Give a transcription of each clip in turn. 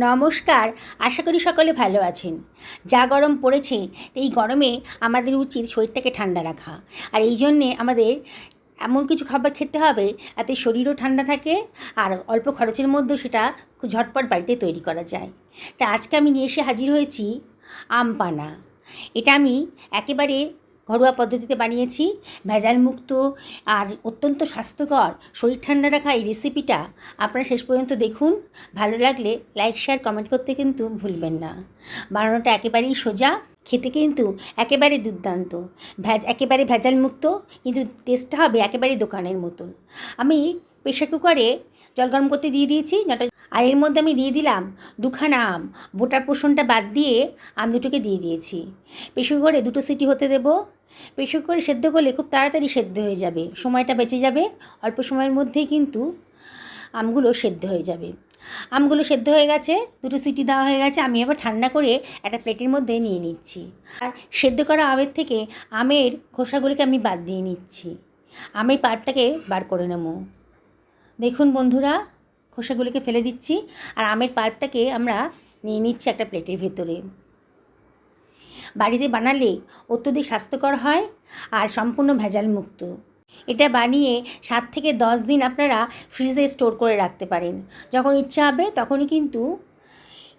নমস্কার, আশা করি সকলে ভালো আছেন। যা গরম পড়েছে এই গরমে আমাদের উচিত শরীরটাকে ঠান্ডা রাখা, আর এই জন্যে আমাদের এমন কিছু খাবার খেতে হবে যাতে শরীরও ঠান্ডা থাকে আর অল্প খরচের মধ্যেও সেটা খুব ঝটপট বাড়িতে তৈরি করা যায়। তা আজকে আমি নিয়ে এসে হাজির হয়েছি আম পানা। এটা আমি একেবারে ঘরোয়া পদ্ধতিতে বানিয়েছি, ভেজাল মুক্ত আর অত্যন্ত স্বাস্থ্যকর শরীর ঠান্ডা রাখা এই রেসিপিটা আপনারা শেষ পর্যন্ত দেখুন। ভালো লাগলে লাইক শেয়ার কমেন্ট করতে কিন্তু ভুলবেন না। বানানোটা একেবারেই সোজা, খেতে কিন্তু একেবারে দুর্দান্ত, একেবারে ভেজাল মুক্ত, কিন্তু টেস্টটা হবে একেবারে দোকানের মতন। আমি প্রেশার কুকারে জল গরম করতে দিয়ে দিয়েছি, আর এর মধ্যে আমি দিয়ে দিলাম দুখানা আম। বোটার পোষণটা বাদ দিয়ে আম দুটোকে দিয়ে দিয়েছি। প্রেশার কুকারে 2 সিটি হতে দেবো। প্রেশার কুকারে সেদ্ধ করলে খুব তাড়াতাড়ি সেদ্ধ হয়ে যাবে, সময়টা বেঁচে যাবে, অল্প সময়ের মধ্যেই কিন্তু আমগুলো সেদ্ধ হয়ে যাবে। আমগুলো সেদ্ধ হয়ে গেছে, 2 সিটি দেওয়া হয়ে গেছে। আমি এবার ঠান্ডা করে একটা প্লেটের মধ্যে নিয়ে নিচ্ছি। আর সেদ্ধ করা আমের থেকে আমের খোসাগুলোকে আমি বাদ দিয়ে নিচ্ছি। আমের পাল্পটাকে বার করে নেব। দেখুন বন্ধুরা, খোসাগুলোকে ফেলে দিচ্ছি আর আমের পাল্পটাকে আমরা নিয়ে নিচ্ছি একটা প্লেটের ভেতরে। বাড়িতে বানালে অত্যধিক স্বাস্থ্যকর হয় আর সম্পূর্ণ ভেজাল মুক্ত। এটা বানিয়ে 7 থেকে 10 দিন আপনারা ফ্রিজে স্টোর করে রাখতে পারেন। যখন ইচ্ছা হবে তখনই কিন্তু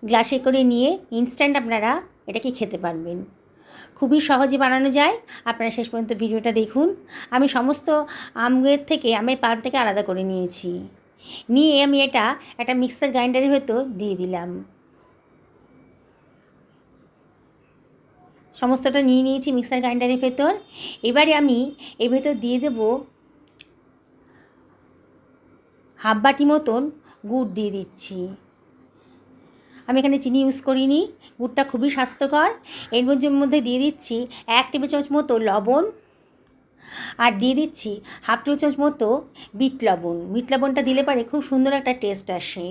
গ্লাসে করে নিয়ে ইনস্ট্যান্ট আপনারা এটাকে খেতে পারবেন। খুবই সহজে বানানো যায়। আপনারা শেষ পর্যন্ত ভিডিওটা দেখুন। আমি সমস্ত আমের থেকে আমের পাল্পটাকে আলাদা করে নিয়েছি। নিয়ে আমি এটা একটা মিক্সার গ্রাইন্ডারের ভেতর দিয়ে দিলাম। সমস্তটা নিয়ে নিয়েছি মিক্সার গ্রাইন্ডারের ভেতর। এবারে আমি এর ভেতর দিয়ে দেব হাফ বাটি মতন গুড় দিয়ে দিচ্ছি। আমি এখানে চিনি ইউজ করিনি, গুড়টা খুবই স্বাস্থ্যকর। এর মধ্যে দিয়ে দিচ্ছি 1 টেবিল চামচ মতো লবণ, আর দিয়ে দিচ্ছি হাফ টেবিল চামচ মতো বিট লবণ। বিট লবণটা দিলে পরে খুব সুন্দর একটা টেস্ট আসে।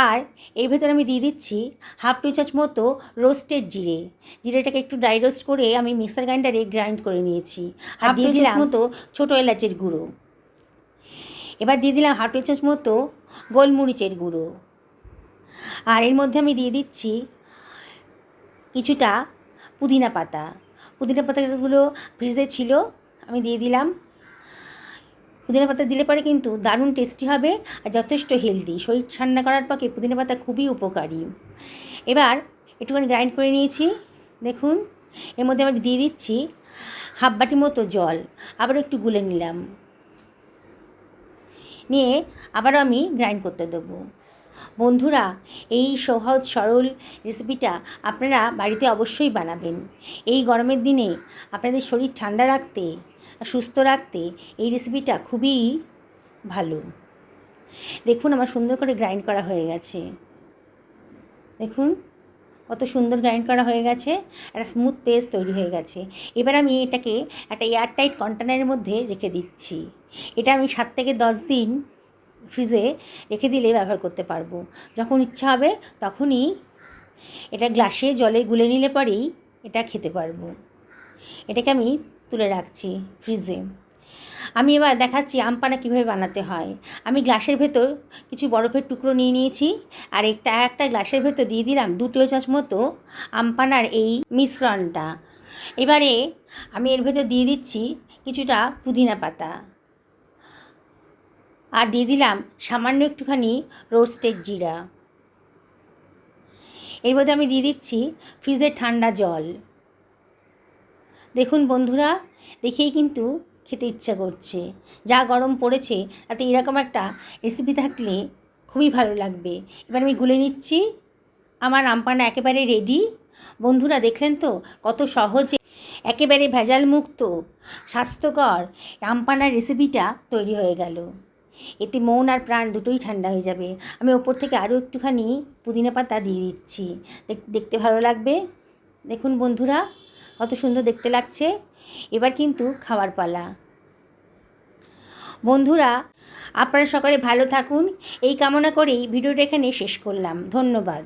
আর এর ভেতরে আমি দিয়ে দিচ্ছি হাফ টেবিল চামচ মতো রোস্টেড জিরে। জিরেটাকে একটু ড্রাই রোস্ট করে আমি মিক্সার গ্রাইন্ডারে গ্রাইন্ড করে নিয়েছি। আর দিয়ে দিলাম মতো ছোটো এলাচের গুঁড়ো। এবার দিয়ে দিলাম হাফ টেবিল চামচ মতো গোলমরিচের গুঁড়ো। আর এর মধ্যে আমি দিয়ে দিচ্ছি কিছুটা পুদিনা পাতা। পুদিনা পাতাগুলো ফ্রিজে ছিল, আমি দিয়ে দিলাম। পুদিনা পাতা দিলে পরে কিন্তু দারুণ টেস্টি হবে আর যথেষ্ট হেলদি। শরীর ঠান্ডা করার পক্ষে পুদিনা পাতা খুবই উপকারী। এবার একটুখানি গ্রাইন্ড করে নিয়েছি। দেখুন, এর মধ্যে আমি দিয়ে দিচ্ছি হাফ বাটি মতো জল, আবার একটু গুলে নিলাম। নিয়ে আবারও আমি গ্রাইন্ড করতে দেবো। বন্ধুরা, এই সহজ সরল রেসিপিটা আপনারা বাড়িতে অবশ্যই বানাবেন। এই গরমের দিনে আপনাদের শরীর ঠান্ডা রাখতে, সুস্থ রাখতে এই রেসিপিটা খুবই ভালো। দেখুন, আমার সুন্দর করে গ্রাইন্ড করা হয়ে গেছে। দেখুন কত সুন্দর গ্রাইন্ড করা হয়ে গেছে, একটা স্মুথ পেস্ট তৈরি হয়ে গেছে। এবার আমি এটাকে একটা এয়ারটাইট কন্টেনারের মধ্যে রেখে দিচ্ছি। এটা আমি 7 থেকে 10 দিন ফ্রিজে রেখে দিলে ব্যবহার করতে পারবো। যখন ইচ্ছা হবে তখনই এটা গ্লাসে জলে গুলে নিলে পরেই এটা খেতে পারবো। এটাকে আমি তুলে রাখছি ফ্রিজে। আমি এবার দেখাচ্ছি আম পানা কীভাবে বানাতে হয়। আমি গ্লাসের ভেতর কিছু বরফের টুকরো নিয়ে নিয়েছি, আর একটা গ্লাসের ভেতর দিয়ে দিলাম 2 টেবিল চামচ মতো আম পানার এই মিশ্রণটা। এবারে আমি এর ভেতর দিয়ে দিচ্ছি কিছুটা পুদিনা পাতা, আর দিয়ে দিলাম সামান্য একটুখানি রোস্টেড জিরা। এর মধ্যে আমি দিয়ে দিচ্ছি ফ্রিজের ঠান্ডা জল। দেখুন বন্ধুরা, দেখেই কিন্তু খেতে ইচ্ছা করছে। যা গরম পড়েছে তাতে এরকম একটা রেসিপি থাকলে খুবই ভালো লাগবে। এবার আমি গুলে নিচ্ছি। আমার আম পানা একেবারে রেডি। বন্ধুরা, দেখলেন তো কত সহজে একেবারে ভেজাল মুক্ত স্বাস্থ্যকর আম পানার রেসিপিটা তৈরি হয়ে গেল। এতে মন আর প্রাণ দুটোই ঠান্ডা হয়ে যাবে। আমি ওপর থেকে আরও একটুখানি পুদিনা পাতা দিয়ে দিচ্ছি, দেখতে ভালো লাগবে। দেখুন বন্ধুরা, কত সুন্দর দেখতে লাগছে। এবার কিন্তু খাওয়ার পালা। বন্ধুরা, আপনারা সকলে ভালো থাকুন এই কামনা করেই ভিডিওটা এখানে শেষ করলাম। ধন্যবাদ।